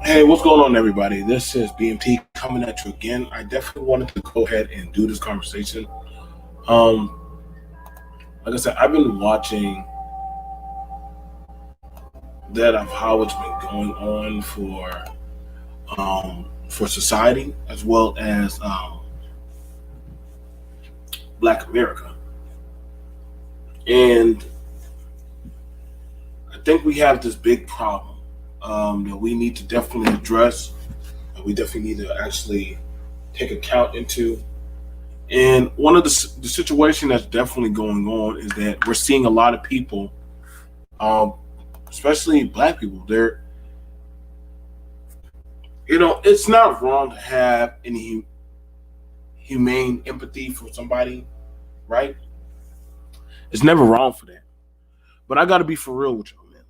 Hey, what's going on, everybody? This is BMT coming at you again. I definitely wanted to go ahead and do this conversation. Um, like I said, I've been watching that of how it's been going on for society as well as Black America, and I think we have this big problem that we need to definitely address. And we definitely need to actually take account into. And one of the situation that's definitely going on is that we're seeing a lot of people, um, especially Black people. It's not wrong to have any humane empathy for somebody, right? It's never wrong for that. But I got to be for real with y'all, man.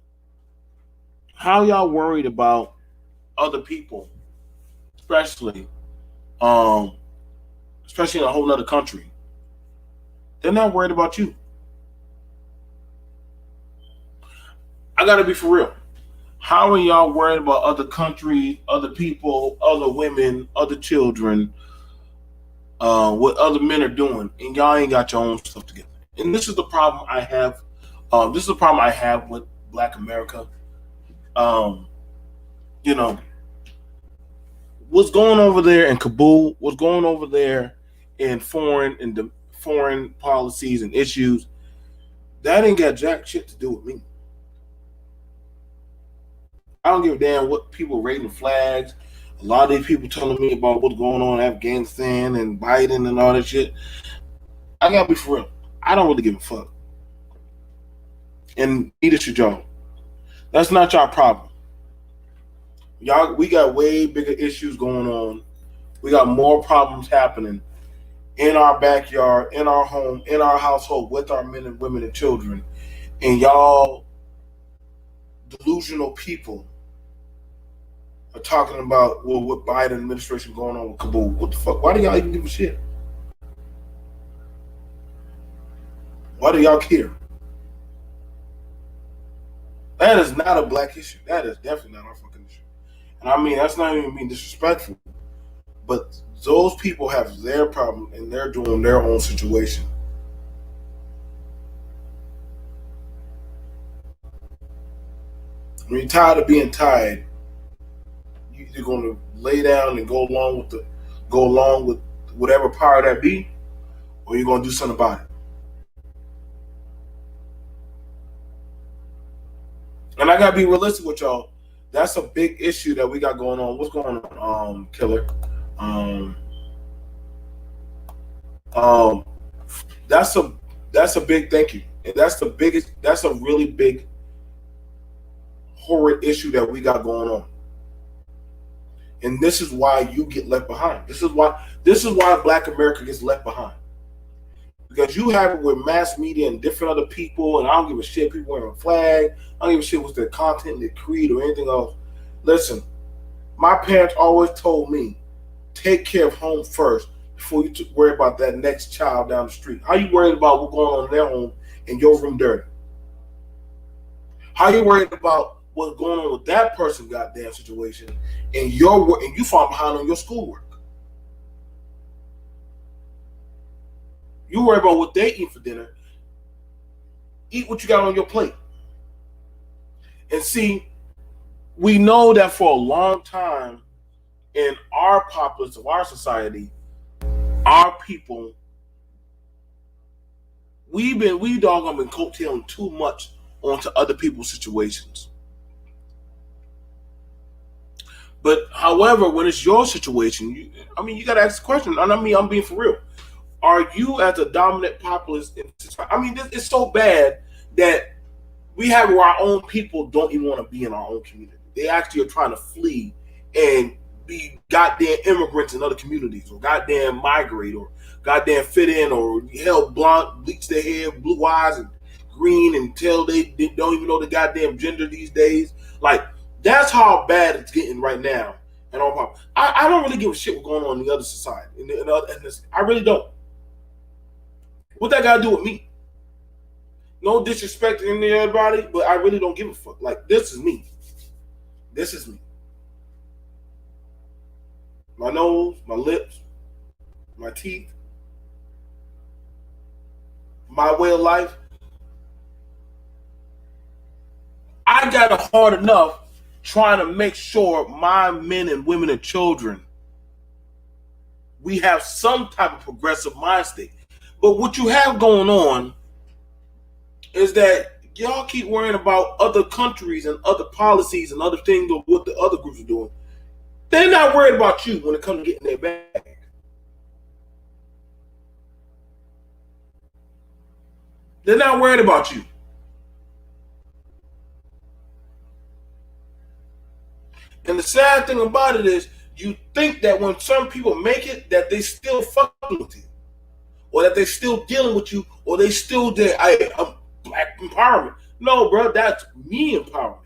How y'all worried about other people, especially, um, especially in a whole other country? They're not worried about you. I got to be for real. How are y'all worried about other countries, other people, other women, other children, what other men are doing, and y'all ain't got your own stuff together? And this is the problem I have. This is the problem I have with Black America. Um, you know, what's going over there in Kabul, what's going over there in the foreign policies and issues. That ain't got jack shit to do with me. I don't give a damn what people raising flags. A lot of these people telling me about what's going on in Afghanistan and Biden and all that shit. I gotta be for real. I don't really give a fuck. And neither should y'all. That's not y'all problem. Y'all, we got way bigger issues going on. We got more problems happening in our backyard, in our home, in our household, with our men and women and children. And y'all delusional people are talking about, well, what Biden administration going on with Kabul. What the fuck? Why do y'all even give a shit? Why do y'all care? That is not a black issue. That is definitely not our fucking issue. And I mean, that's not even being disrespectful. But those people have their problem and they're doing their own situation. When you're tired of being tired, you're going to lay down and go along with whatever power that be, or you're going to do something about it. And I gotta be realistic with y'all. That's a big issue that we got going on. What's going on, Killer? Um, um, that's a big thank you. And that's the biggest. That's a really big horrid issue that we got going on. And this is why you get left behind. This is why Black America gets left behind. Because you have it with mass media and different other people, and I don't give a shit. People wearing a flag. I don't give a shit what's their content, their creed, or anything else. Listen, my parents always told me, take care of home first before you worry about that next child down the street. How you worried about what's going on in their home and your room dirty? How you worried about what's going on with that person's goddamn situation and your work, and you fall behind on your schoolwork? You worry about what they eat for dinner. Eat what you got on your plate. And see, we know that for a long time in our populace of our society, our people, we doggone been coattailing too much onto other people's situations. But however, when it's your situation, you got to ask the question. And I mean, I'm being for real. Are you as a dominant populace in society? I mean, it's so bad that we have where our own people don't even want to be in our own community. They actually are trying to flee and be goddamn immigrants in other communities, or goddamn migrate, or goddamn fit in, or hell blonde, bleach their hair, blue eyes, and green, until they don't even know the goddamn gender these days. Like, that's how bad it's getting right now. And I don't really give a shit what's going on in the other society, in the other ethnicity. I really don't. What that got to do with me? No disrespect to everybody, but I really don't give a fuck. Like, this is me. This is me. My nose, my lips, my teeth, my way of life. I got it hard enough trying to make sure my men and women and children, we have some type of progressive mind state. But what you have going on is that y'all keep worrying about other countries and other policies and other things, or what the other groups are doing. They're not worried about you when it comes to getting their bag. They're not worried about you. And the sad thing about it is, you think that when some people make it, that they still fucking with you, or that they still dealing with you, or they still there. I'm Black empowerment. No, bro, that's me empowerment.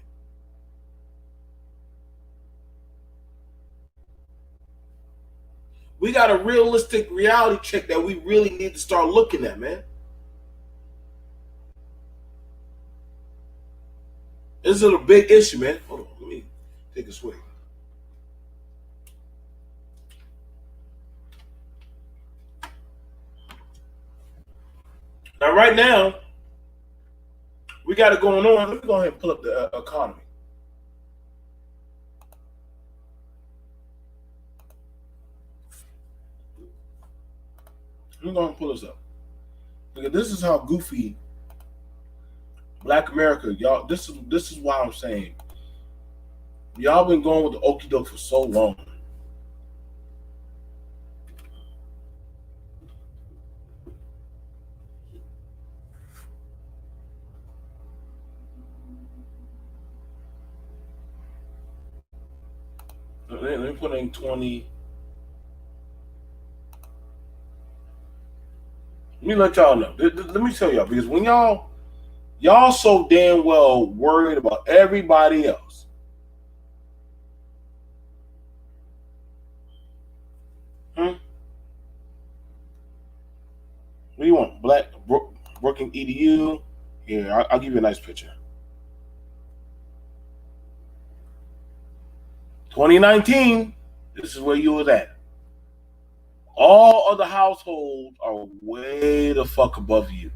We got a realistic reality check that we really need to start looking at, man. This is a big issue, man. Hold on, let me take a swig. Now, right now, we got it going on. Let me go ahead and pull up the economy. Let me go ahead and pull this up. Look, this is how goofy Black America, y'all. This is why I'm saying y'all been going with the okie doke for so long. Let me put in 20. Let me let y'all know. Let me tell y'all because when y'all so damn well worried about everybody else. Hmm? What do you want? Black working EDU? Here, I'll give you a nice picture. 2019. This is where you was at. All other households are way the fuck above you.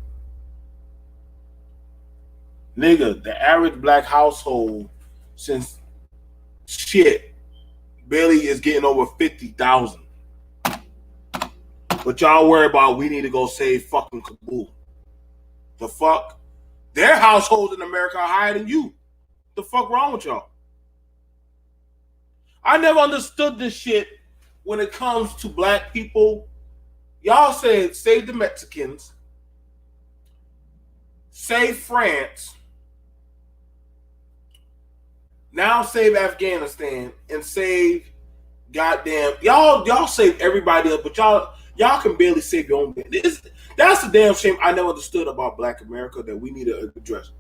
Nigga, the average black household since shit barely is getting over 50,000. But y'all worry about we need to go save fucking Kabul. The fuck? Their households in America are higher than you. The fuck wrong with y'all? I never understood this shit when it comes to black people. Y'all said save the Mexicans, save France, now save Afghanistan, and save goddamn y'all save everybody else, but y'all can barely save your own. That's the damn shame I never understood about Black America that we need to address.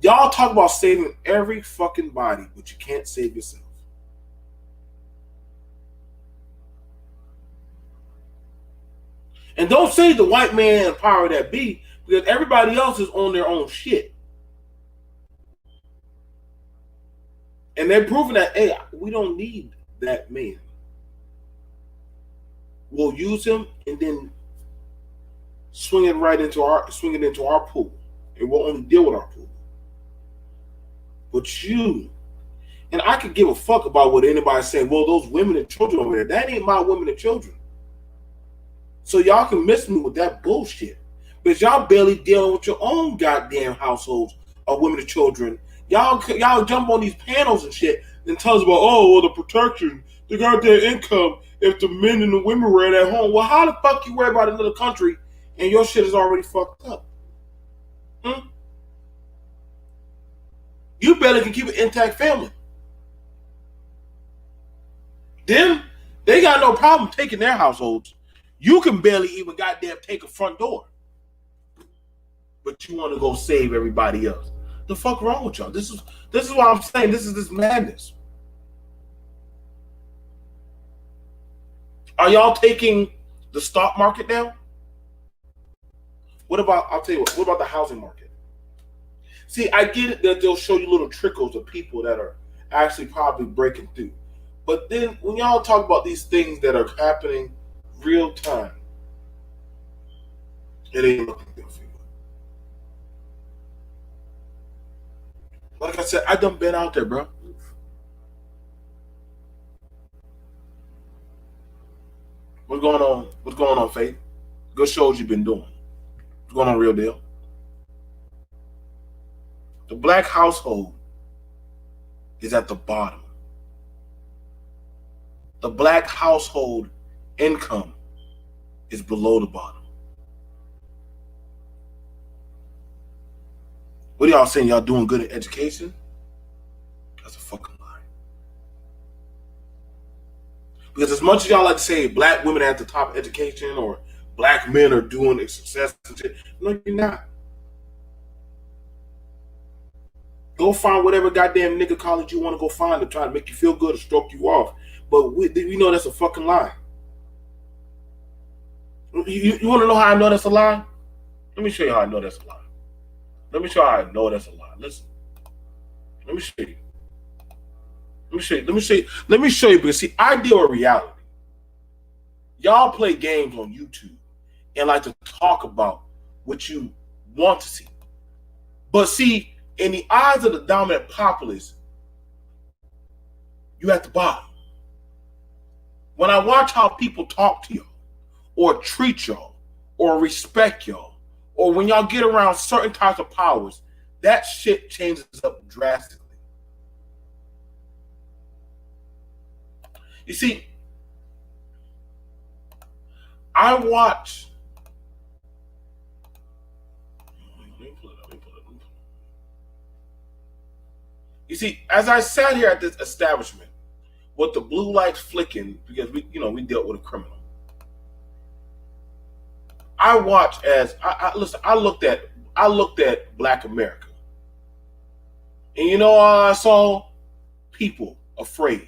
Y'all talk about saving every fucking body, but you can't save yourself. And don't say the white man and power that be, because everybody else is on their own shit. And they're proving that, hey, we don't need that man. We'll use him and then swing it into our pool. And we'll only deal with our pool. But you, and I could give a fuck about what anybody's saying. Well, those women and children over there, that ain't my women and children. So y'all can miss me with that bullshit. Because y'all barely dealing with your own goddamn households of women and children. Y'all jump on these panels and shit and tell us about, oh, well, the protection, the goddamn income, if the men and the women were at home. Well, how the fuck you worry about another country and your shit is already fucked up? Hmm? You barely can keep an intact family. Them, they got no problem taking their households. You can barely even goddamn take a front door. But you want to go save everybody else. The fuck wrong with y'all? This is what I'm saying. This is this madness. Are y'all taking the stock market down? I'll tell you what about the housing market? See, I get it that they'll show you little trickles of people that are actually probably breaking through. But then when y'all talk about these things that are happening real time, it ain't looking good for you. Like I said, I done been out there, bro. What's going on? What's going on, Faith? Good shows you've been doing. What's going on, Real Deal? The black household is at the bottom. The black household income is below the bottom. What are y'all saying? Y'all doing good in education? That's a fucking lie. Because as much as y'all like to say black women are at the top of education or black men are doing success and shit, no, you're not. Go find whatever goddamn nigga college you want to go find to try to make you feel good or stroke you off. But we know that's a fucking lie. You want to know how I know that's a lie? Let me show you how I know that's a lie. Let me show you how I know that's a lie. Listen. Let me show you. Let me show you because see, I deal with reality. Y'all play games on YouTube and like to talk about what you want to see. But see, in the eyes of the dominant populace, you at the bottom. When I watch how people talk to y'all, or treat y'all, or respect y'all, or when y'all get around certain types of powers, that shit changes up drastically. You see, I watch. You see, as I sat here at this establishment with the blue lights flicking, because we dealt with a criminal. I watched as listen. I looked at Black America, and I saw people afraid.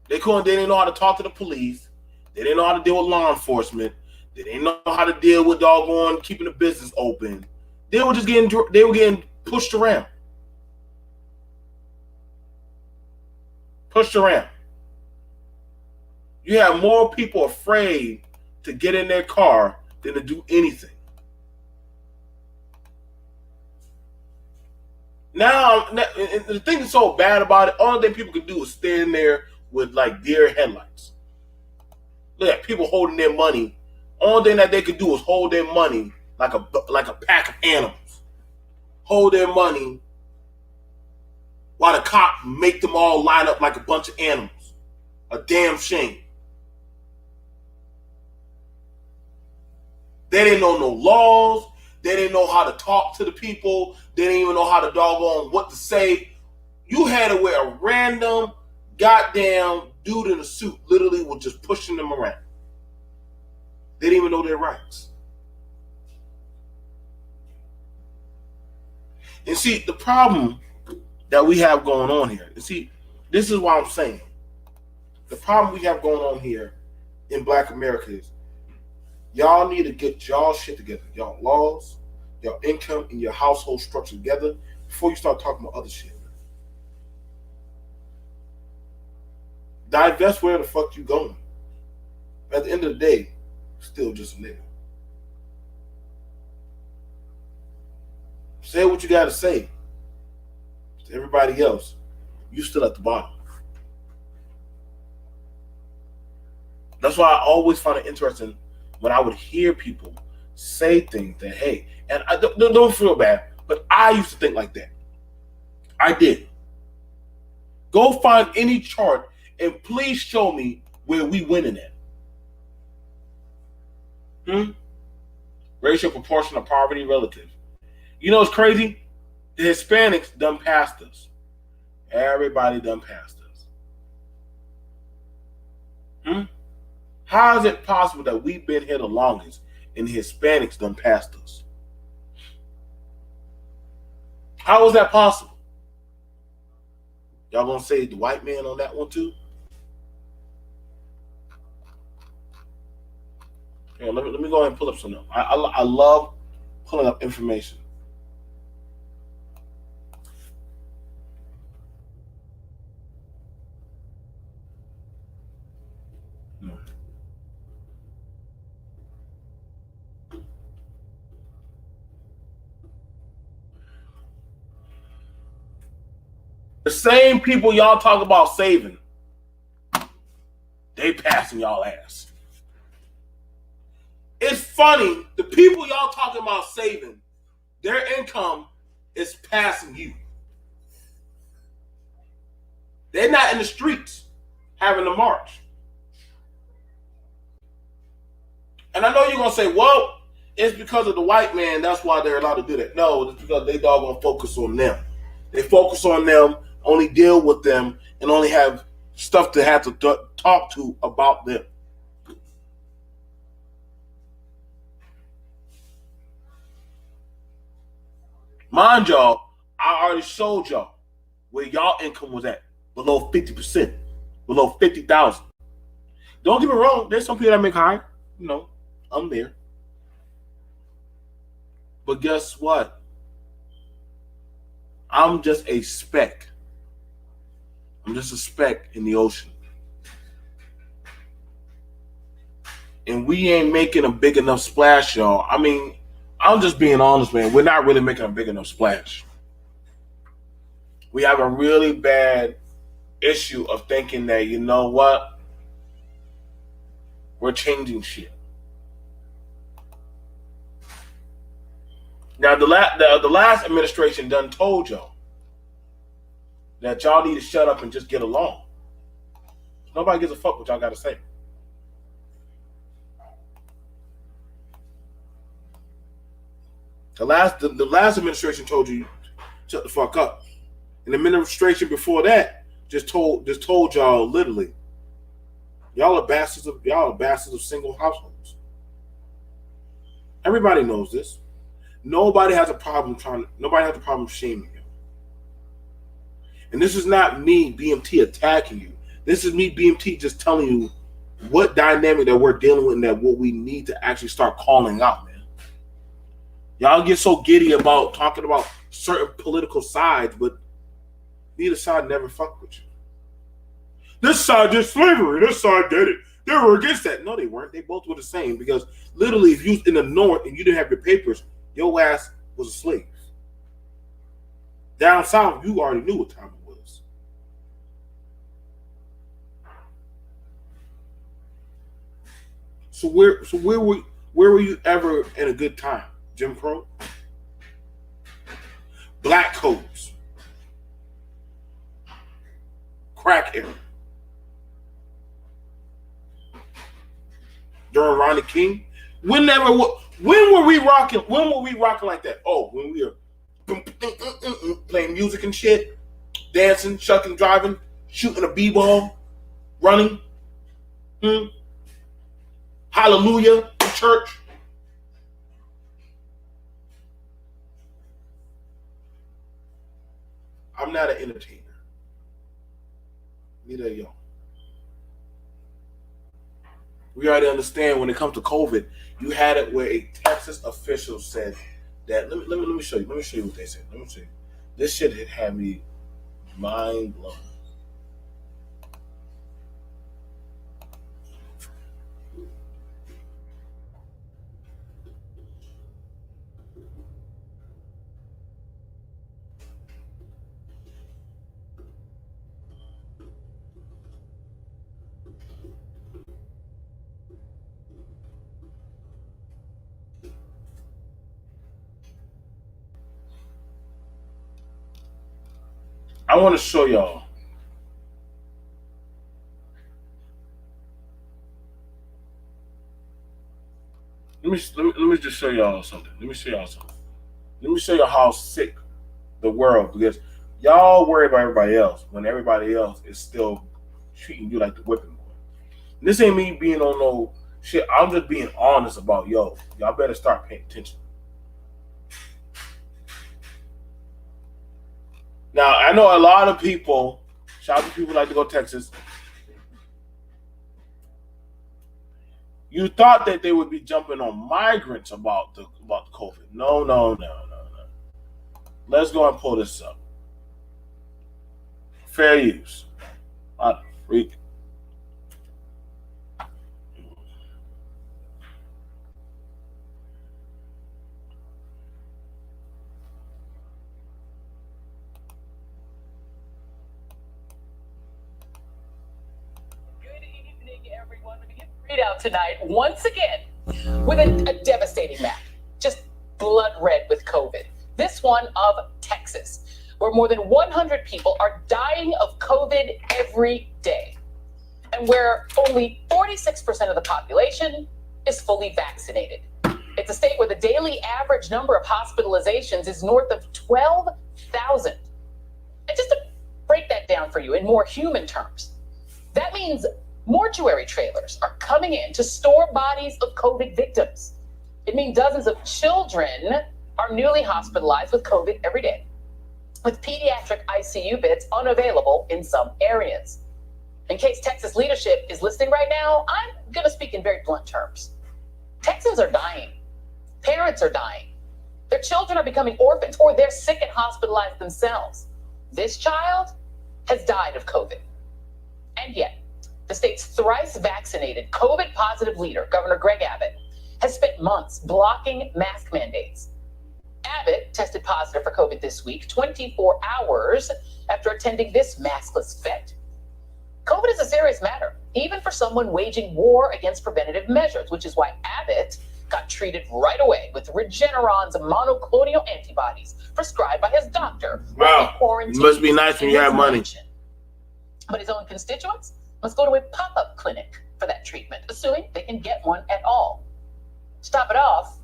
They didn't know how to talk to the police. They didn't know how to deal with law enforcement. They didn't know how to deal with doggone keeping the business open. They were getting pushed around. Pushed around. You have more people afraid to get in their car than to do anything. Now, the thing that's so bad about it, all that people can do is stand there with like deer headlights. Look at people holding their money. Only thing that they could do is hold their money like a pack of animals. Hold their money while the cop make them all line up like a bunch of animals. A damn shame. They didn't know no laws. They didn't know how to talk to the people. They didn't even know how to doggone what to say. You had to wear a random goddamn dude in a suit literally was just pushing them around. They didn't even know their rights. And see, the problem that we have going on here, and see, this is why I'm saying, the problem we have going on here in Black America is y'all need to get y'all shit together, y'all laws, your income, and your household structure together before you start talking about other shit. Divest where the fuck you going. At the end of the day, still just a nigga. Say what you gotta say. To everybody else, you still at the bottom. That's why I always find it interesting when I would hear people say things that, hey, and I don't feel bad, but I used to think like that. I did. Go find any chart and please show me where we winning at. Racial proportion of poverty relative. You know what's crazy? The Hispanics done passed us. Everybody done passed us. How is it possible that we've been here the longest and the Hispanics done passed us? How is that possible? Y'all gonna say the white man on that one too? Yeah, let me go ahead and pull up some of them. I love pulling up information. The same people y'all talk about saving, they passing y'all ass. It's funny, the people y'all talking about saving, their income is passing you. They're not in the streets having to march. And I know you're going to say, well, it's because of the white man, that's why they're allowed to do that. No, it's because they doggone focus on them. They focus on them, only deal with them, and only have stuff to have to talk to about them. Mind y'all, I already showed y'all where y'all income was at, below 50%, below 50,000. Don't get me wrong, there's some people that make higher. I'm there. But guess what? I'm just a speck. I'm just a speck in the ocean. And we ain't making a big enough splash, y'all. I mean, I'm just being honest, man. We're not really making a big enough splash. We have a really bad issue of thinking that, you know what? We're changing shit. Now the last administration done told y'all that y'all need to shut up and just get along. Nobody gives a fuck what y'all got to say. The last administration told you shut the fuck up, and the administration before that just told y'all literally, y'all are bastards of single households. Everybody knows this. Nobody has a problem shaming you. And this is not me, BMT, attacking you. This is me, BMT, just telling you what dynamic that we're dealing with and that what we need to actually start calling out, man. Y'all get so giddy about talking about certain political sides, but neither side never fucked with you. This side did slavery. This side did it. They were against that. No, they weren't. They both were the same, because literally if you was in the north and you didn't have your papers, your ass was a slave. Down south, you already knew what time it was. So where were you ever in a good time? Jim Crow? Black codes. Crack era. During Ronnie King? When were we rocking like that? Oh, when we were playing music and shit, dancing, shucking, driving, shooting a b-ball, running, hallelujah in church. I'm not an entertainer. Neither are y'all. We already understand when it comes to COVID, you had it where a Texas official said that. Let me show you. Let me show you what they said. Let me show you. This shit had me mind blown. I want to show y'all. Let me just show y'all something. Let me show y'all how sick the world, because y'all worry about everybody else when everybody else is still treating you like the whipping boy. And this ain't me being on no shit. I'm just being honest about y'all better start paying attention. Now, I know a lot of people, shout out to people who like to go to Texas. You thought that they would be jumping on migrants about the COVID. No. Let's go and pull this up. Fair use. What a freak. Out tonight once again with a devastating map, just blood red with COVID. This one of Texas, where more than 100 people are dying of COVID every day, and where only 46% of the population is fully vaccinated. It's a state where the daily average number of hospitalizations is north of 12,000. And just to break that down for you in more human terms, that means mortuary trailers are coming in to store bodies of COVID victims. It means dozens of children are newly hospitalized with COVID every day, with pediatric ICU beds unavailable in some areas. In case Texas leadership is listening right now, I'm going to speak in very blunt terms. Texans are dying. Parents are dying. Their children are becoming orphans, or they're sick and hospitalized themselves. This child has died of COVID. And yet, the state's thrice vaccinated COVID positive leader, Governor Greg Abbott, has spent months blocking mask mandates. Abbott tested positive for COVID this week, 24 hours after attending this maskless fete. COVID is a serious matter, even for someone waging war against preventative measures, which is why Abbott got treated right away with Regeneron's monoclonal antibodies prescribed by his doctor. Wow, it must be nice when you have money. But his own constituents must go to a pop-up clinic for that treatment, assuming they can get one at all. To top it off,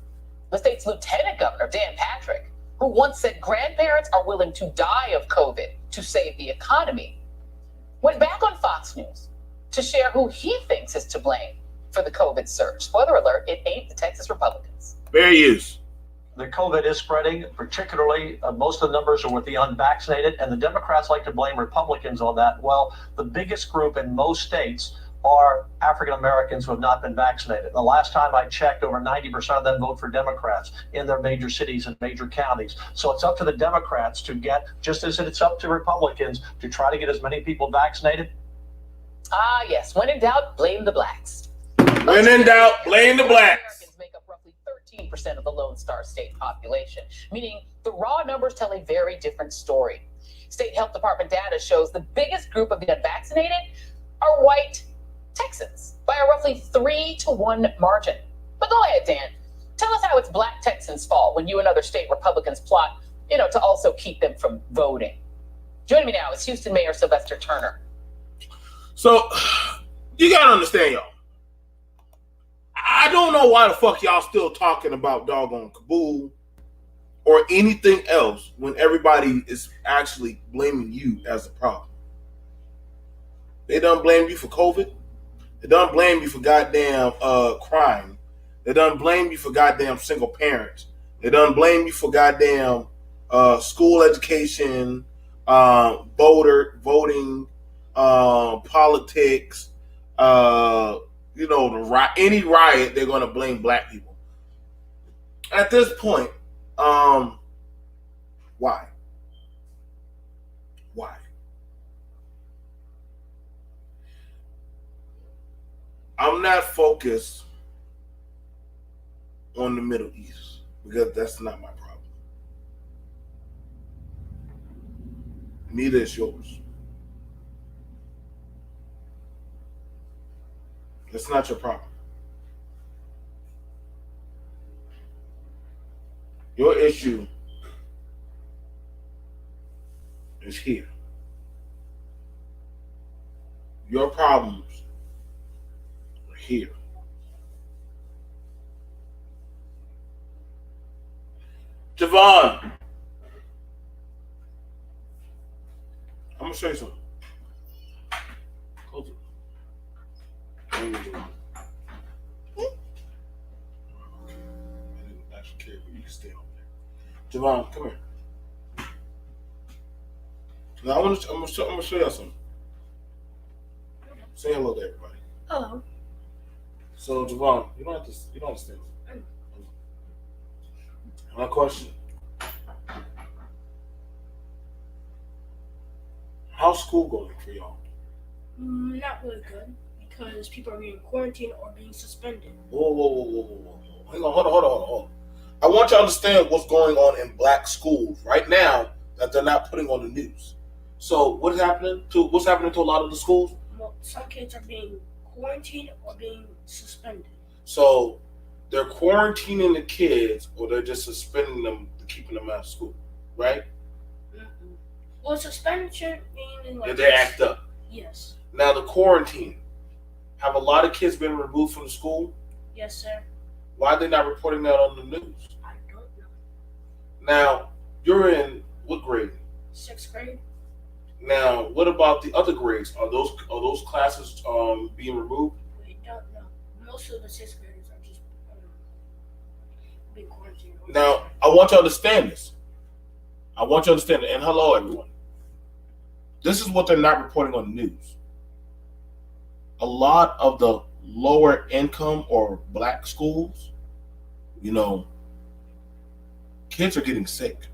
the state's Lieutenant Governor, Dan Patrick, who once said grandparents are willing to die of COVID to save the economy, went back on Fox News to share who he thinks is to blame for the COVID surge. Spoiler alert, it ain't the Texas Republicans. There he is. The COVID is spreading, particularly most of the numbers are with the unvaccinated, and the Democrats like to blame Republicans on that. Well, the biggest group in most states are African Americans who have not been vaccinated. The last time I checked, over 90% of them vote for Democrats in their major cities and major counties. So it's up to the Democrats to get, just as it's up to Republicans, to try to get as many people vaccinated. Ah, yes. When in doubt, blame the blacks. When in doubt, blame the blacks. Americans make up roughly 13% of the Lone Star State population, meaning the raw numbers tell a very different story. State Health Department data shows the biggest group of the unvaccinated are white Texans by a roughly 3-to-1 margin. But go ahead, Dan. Tell us how it's black Texans' fault when you and other state Republicans plot, to also keep them from voting. Joining me now is Houston Mayor Sylvester Turner. So, you gotta understand, y'all. I don't know why the fuck y'all still talking about doggone Kabul or anything else when everybody is actually blaming you as the problem. They done blame you for COVID. They done blame you for goddamn crime. They done blame you for goddamn single parents. They done blame you for goddamn school education, voting, politics, any riot, they're gonna blame black people. At this point, why? Why? I'm not focused on the Middle East because that's not my problem. Neither is yours. That's not your problem. Your issue is here. Your problems are here. Javon, I'm gonna show you something. Close it. I didn't actually care, but you can stay over there. Javon, come here. Now I'm gonna show you something. Say hello to everybody. Hello. So Javon, you don't have to stay. My question: how's school going for y'all? Not really good because people are being quarantined or being suspended. Whoa. Hang on, hold on. I want you to understand what's going on in black schools right now that they're not putting on the news. So what's happening to a lot of the schools? Well, some kids are being quarantined or being suspended. So they're quarantining the kids or they're just suspending them, keeping them out of school, right? Mm-mm. Well, suspension meaning like Did they act up? Yes. Now the quarantine, have a lot of kids been removed from the school? Yes, sir. Why are they not reporting that on the news? I don't know. Now, you're in what grade? 6th grade. Now, what about the other grades? Are those classes being removed? We don't know. Most of the 6th graders are just being quarantined. Now, I want you to understand this. And hello, everyone. This is what they're not reporting on the news. A lot of the lower income or black schools, kids are getting sick.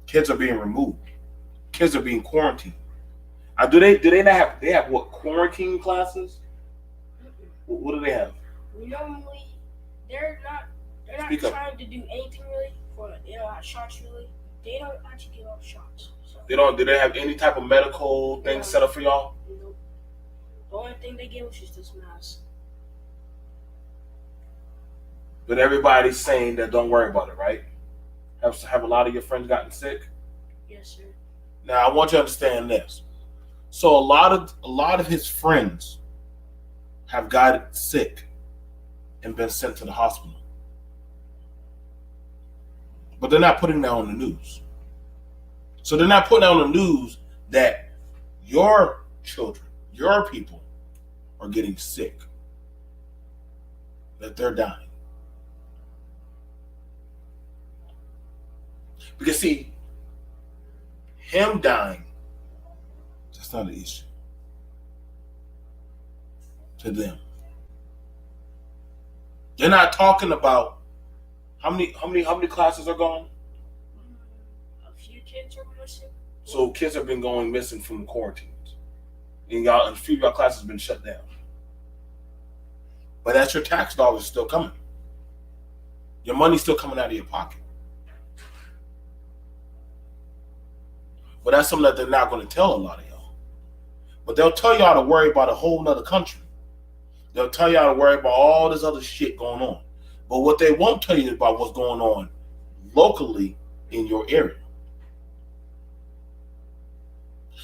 Kids are being removed. Kids are being quarantined. Do they not have what, quarantine classes? What do they have? Normally, they're not Speak up. trying to do anything really they don't have shots really. They don't actually give out shots. So. Do they have any type of medical thing set up for y'all? Nope. The only thing they give us is this mask. But everybody's saying that don't worry about it, right? Have a lot of your friends gotten sick? Yes, sir. Now I want you to understand this. So a lot of his friends have gotten sick and been sent to the hospital. But they're not putting that on the news. So they're not putting out on the news that your children, your people are getting sick, that they're dying. Because see, him dying, that's not an issue to them. They're not talking about how many classes are gone. A few kids are missing. So kids have been going missing from the quarantines, and a few of y'all classes have been shut down. But that's your tax dollars still coming. Your money's still coming out of your pocket. But that's something that they're not going to tell a lot of y'all. But they'll tell y'all to worry about a whole nother country. They'll tell y'all to worry about all this other shit going on. But what they won't tell you about what's going on locally in your area.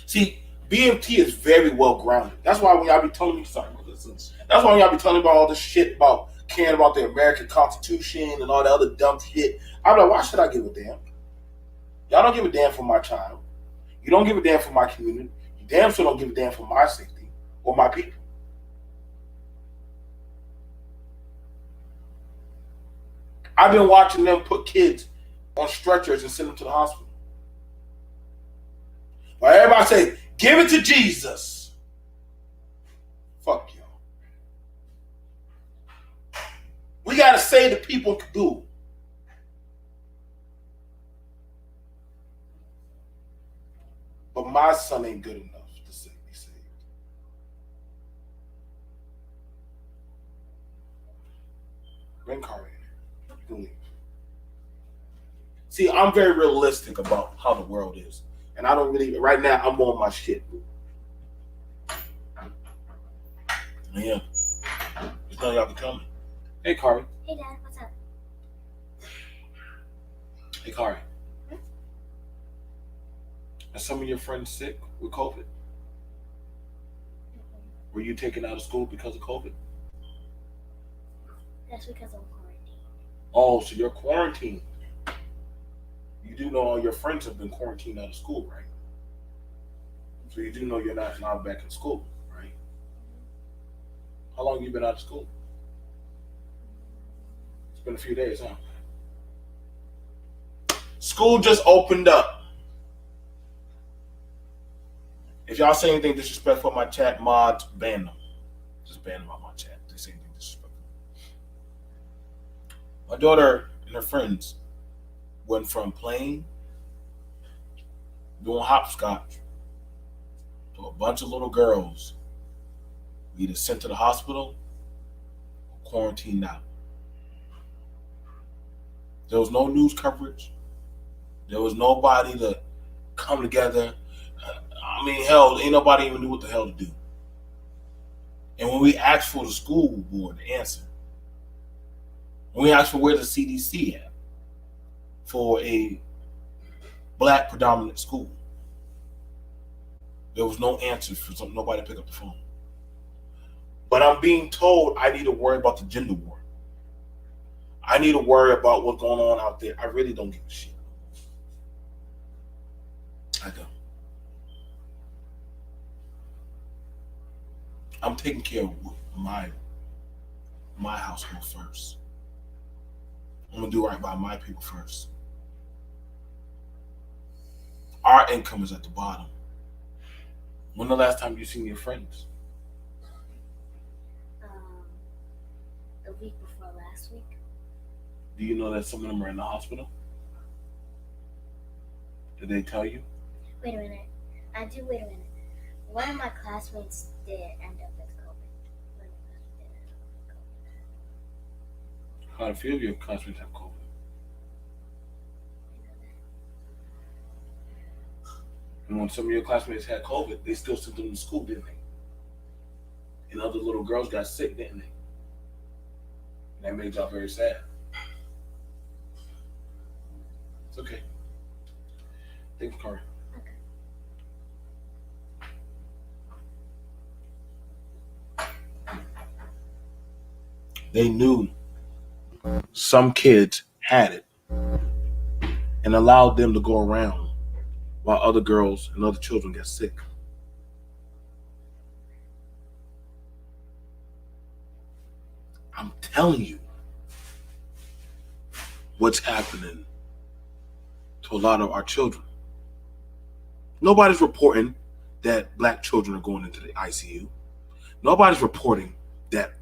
See, BMT is very well grounded. That's why when y'all be telling me something, that's why when y'all be telling me about all this shit about caring about the American Constitution and all that other dumb shit, I'm like, why should I give a damn? Y'all don't give a damn for my child. You don't give a damn for my community. You damn sure don't give a damn for my safety or my people. I've been watching them put kids on stretchers and send them to the hospital. While everybody say, give it to Jesus. Fuck y'all. We got to save the people in Kabul. But my son ain't good enough to be saved. Bring Kari in here. You can leave. See, I'm very realistic about how the world is. And I don't really, right now, I'm on my shit. Yeah. There's none of y'all can tell me. Hey, Kari. Hey, Dad, what's up? Hey, Kari. Are some of your friends sick with COVID? Were you taken out of school because of COVID? That's because I'm quarantined. Oh, so you're quarantined. You do know all your friends have been quarantined out of school, right? So you do know you're not now back in school, right? How long have you been out of school? It's been a few days, huh? School just opened up. If y'all say anything disrespectful on my chat, mods, ban them. Just ban them on my chat. If they say anything disrespectful. My daughter and her friends went from playing, doing hopscotch, to a bunch of little girls either sent to the hospital or quarantined out. There was no news coverage. There was nobody to come together. I mean, hell, ain't nobody even knew what the hell to do. And when we asked for the school board to answer, when we asked for where the CDC at for a black predominant school, there was no answer for something. Nobody picked up the phone. But I'm being told I need to worry about the gender war. I need to worry about what's going on out there. I really don't give a shit. I don't. I'm taking care of my household first. I'm gonna do right by my people first. Our income is at the bottom. When the last time you seen your friends? The week before last week. Do you know that some of them are in the hospital? Did they tell you? Wait a minute. Wait a minute. One of my classmates did end up with COVID. How do a few of your classmates have COVID? And when some of your classmates had COVID, they still sent them to school, didn't they? And other little girls got sick, didn't they? And that made y'all very sad. It's okay. Thank you, Corey. They knew some kids had it and allowed them to go around while other girls and other children get sick. I'm telling you what's happening to a lot of our children. Nobody's reporting that black children are going into the ICU. Nobody's reporting that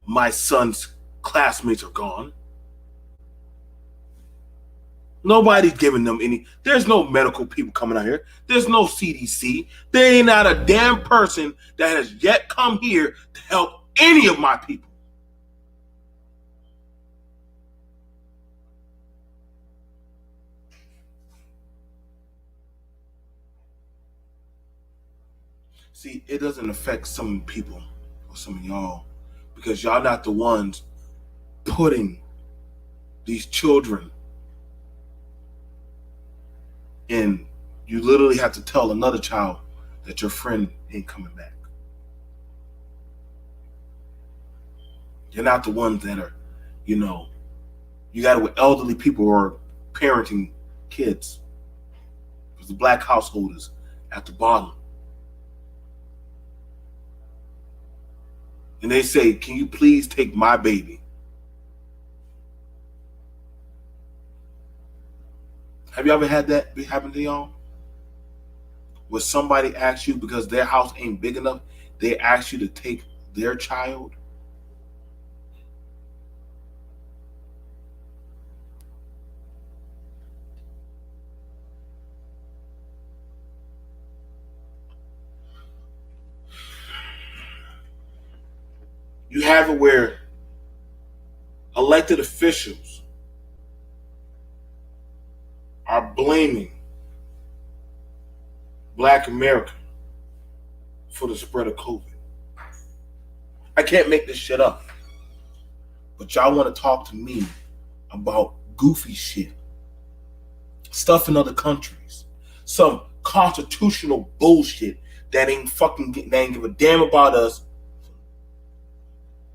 my son's classmates are gone. Nobody's giving them any. There's no medical people coming out here. There's no CDC. There ain't not a damn person that has yet come here to help any of my people. See, it doesn't affect some people or some of y'all because y'all not the ones putting these children in. You literally have to tell another child that your friend ain't coming back. You're not the ones that are, you got it with elderly people who are parenting kids. Because the black household is at the bottom. And they say, can you please take my baby? Have you ever had that happen to y'all? Where somebody asks you, because their house ain't big enough, they ask you to take their child? You have it where elected officials are blaming Black America for the spread of COVID. I can't make this shit up. But y'all want to talk to me about goofy shit. Stuff in other countries. Some constitutional bullshit that ain't give a damn about us.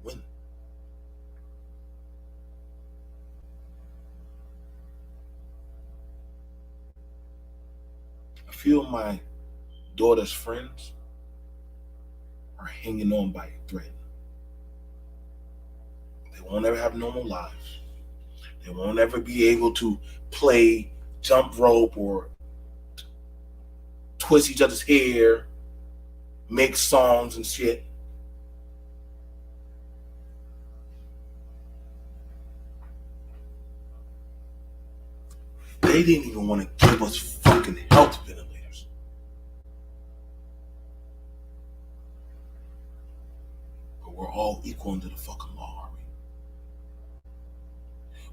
When? I feel my daughter's friends are hanging on by a thread. They won't ever have normal lives. They won't ever be able to play jump rope or twist each other's hair, make songs and shit. They didn't even want to give us fucking health ventilators. But we're all equal under the fucking law, are we?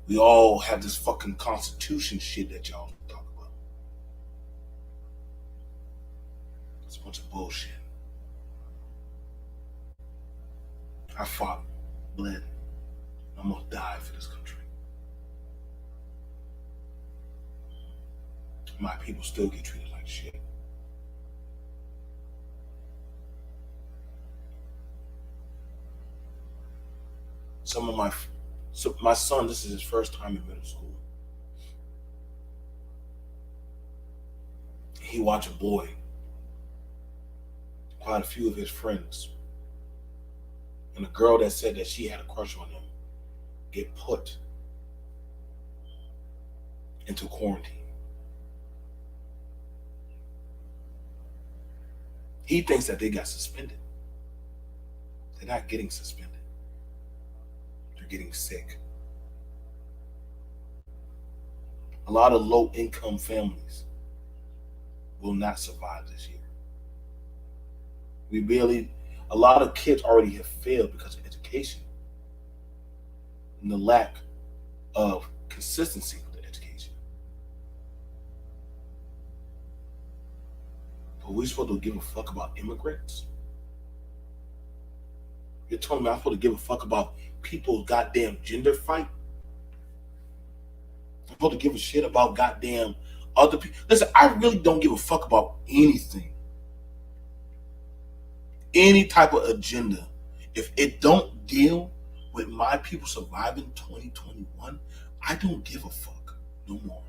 We all have this fucking constitution shit that y'all talk about. It's a bunch of bullshit. I fought, bled. I'm gonna die for this country. My people still get treated like shit. My son, this is his first time in middle school. He watched a boy, quite a few of his friends, and a girl that said that she had a crush on him get put into quarantine. He thinks that they got suspended. They're not getting suspended. They're getting sick. A lot of low-income families will not survive this year. A lot of kids already have failed because of education and the lack of consistency with the education. But we're supposed to give a fuck about immigrants? You're telling me I'm supposed to give a fuck about people's goddamn gender fight? supposed to give a shit about goddamn other people. Listen, I really don't give a fuck about anything. Any type of agenda. If it don't deal with my people surviving 2021, I don't give a fuck no more.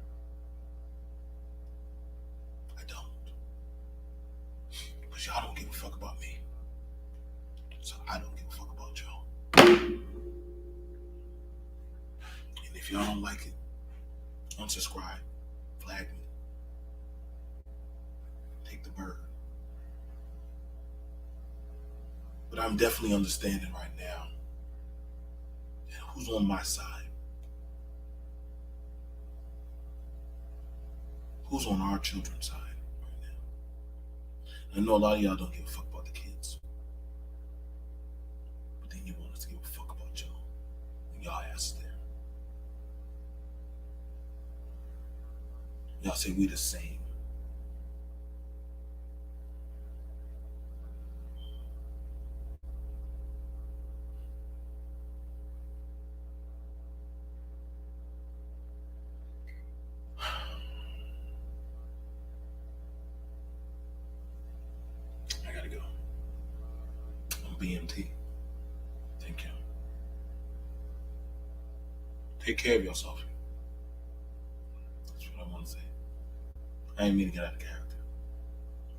I don't. Because y'all don't give a fuck about me. So I don't give a fuck about y'all. And if y'all don't like it, unsubscribe, flag me, take the bird. But I'm definitely understanding right now who's on my side. Who's on our children's side right now. I know a lot of y'all don't give a fuck about the kids. But then you want us to give a fuck about y'all. And y'all asses there. Y'all say we the same. I gotta go. I'm BMT. Thank you. Take care of yourself. That's what I want to say. I ain't mean to get out of character.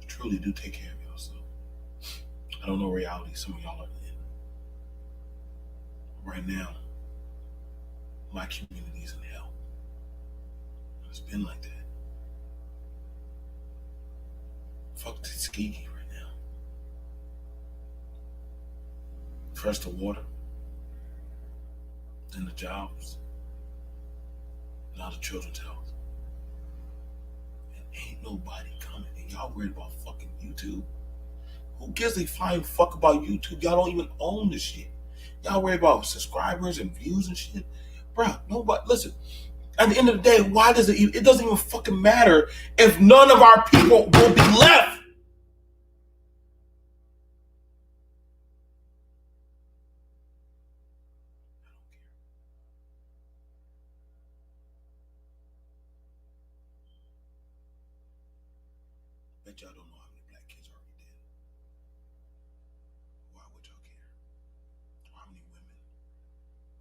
Truly do take care of yourself. I don't know reality some of y'all are in. Right now, my community is in hell. It's been like that. Fuck Tuskegee right now. First the water, then the jobs, now the children's health. And ain't nobody coming. And y'all worried about fucking YouTube? Who gives a flying fuck about YouTube? Y'all don't even own this shit. Y'all worry about subscribers and views and shit. Bruh, nobody, listen, at the end of the day, why does it doesn't even fucking matter if none of our people will be left. Bet y'all don't know how many black kids are already dead. Why would y'all care? Or how many women?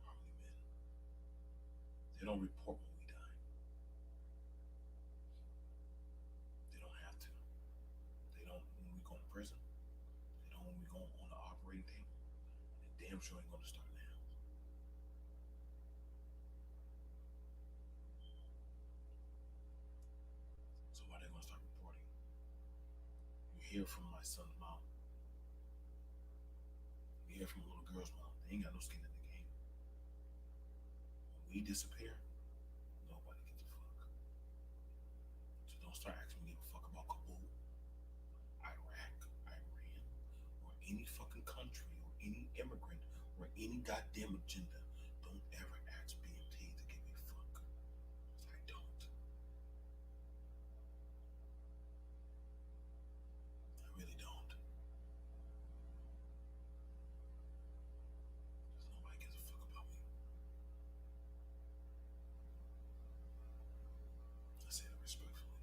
Or how many men? They don't report when we die. They don't have to. They don't when we go to prison. They don't when we go on the operating table. They damn sure ain't gonna start now. So why they gonna start reporting? You hear from my son's mom. You hear from a little girl's mom. They ain't got no skin in the game. When we disappear, nobody gives a fuck. So don't start asking me to give a fuck about Kabul, Iraq, Iran, or any fucking country, or any immigrant, or any goddamn agenda. Don't ever ask BMT to give a fuck. Because I don't. I really don't. Because nobody gives a fuck about me. I say that respectfully.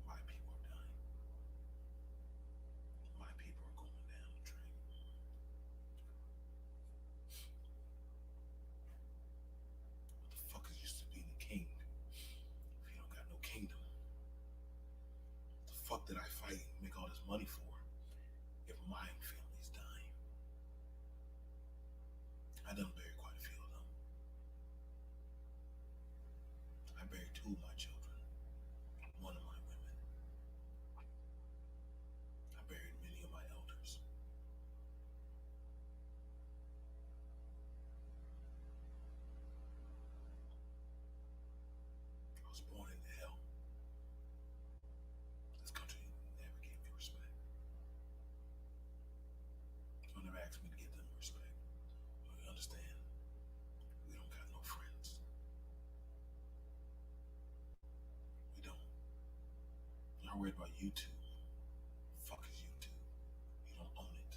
My people are dying. My people are going down the train. What the fuck is used to being a king if you don't got no kingdom? What the fuck did I fight and make all this money for if my family's dying? I done buried quite a few of them. I buried 2 of my children, 1 of my women. I buried many of my elders. I was born into hell. This country never gave me respect. So never asked me to give them respect. But we understand we don't got no friends. We don't. Y'all worried about YouTube. Fuck is YouTube? You don't own it.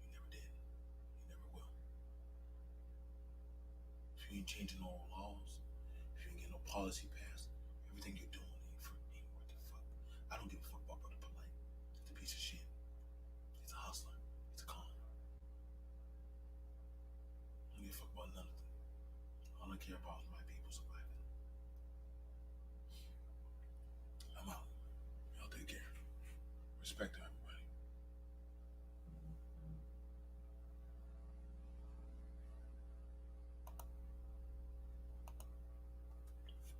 You never did. You never will. you ain't changing no laws, if you ain't getting no policy passed, everything you're doing ain't worth the fuck. I don't give a fuck about Brother Polite. He's a piece of shit. He's a hustler. He's a con. I don't give a fuck about none of them. All I care about is my people.